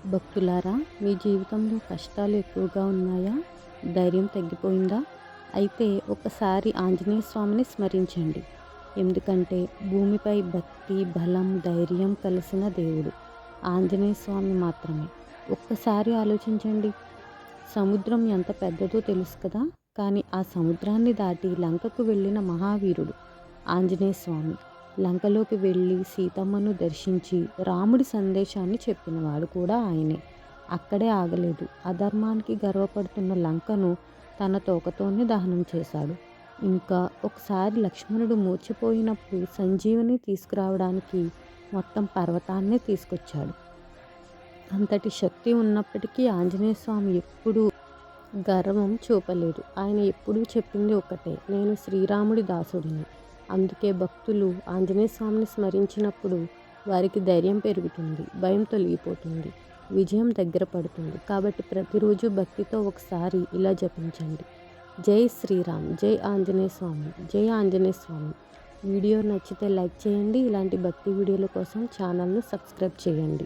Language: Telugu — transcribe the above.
భక్తులారా, మీ జీవితంలో కష్టాలు ఎక్కువగా ఉన్నాయా? ధైర్యం తగ్గిపోయిందా? అయితే ఒకసారి ఆంజనేయ స్వామిని స్మరించండి. ఎందుకంటే భూమిపై భక్తి, బలం, ధైర్యం కలిసిన దేవుడు ఆంజనేయ స్వామి మాత్రమే. ఒక్కసారి ఆలోచించండి. సముద్రం ఎంత పెద్దదో తెలుసు కదా! కానీ ఆ సముద్రాన్ని దాటి లంకకు వెళ్ళిన మహావీరుడు ఆంజనేయ స్వామి. లంకలోకి వెళ్ళి సీతమ్మను దర్శించి రాముడి సందేశాన్ని చెప్పినవాడు కూడా ఆయనే. అక్కడే ఆగలేదు. అధర్మానికి గర్వపడుతున్న లంకను తన తోకతోనే దహనం చేశాడు. ఇంకా ఒకసారి లక్ష్మణుడు మూర్ఛపోయినప్పుడు సంజీవని తీసుకురావడానికి మొత్తం పర్వతాన్నే తీసుకొచ్చాడు. అంతటి శక్తి ఉన్నప్పటికీ ఆంజనేయ స్వామి ఎప్పుడూ గర్వం చూపలేదు. ఆయన ఎప్పుడూ చెప్పింది ఒకటే, నేను శ్రీరాముడి దాసుడిని. అందుకే భక్తులు ఆంజనేయ స్వామిని స్మరించినప్పుడు వారికి ధైర్యం పెరుగుతుంది, భయం తొలగిపోతుంది, విజయం దగ్గర పడుతుంది. కాబట్టి ప్రతిరోజు భక్తితో ఒకసారి ఇలా జపించండి. జై శ్రీరామ్, జై ఆంజనేయ స్వామి, జై ఆంజనేయ స్వామి. వీడియో నచ్చితే లైక్ చేయండి. ఇలాంటి భక్తి వీడియోల కోసం ఛానల్ను సబ్స్క్రైబ్ చేయండి.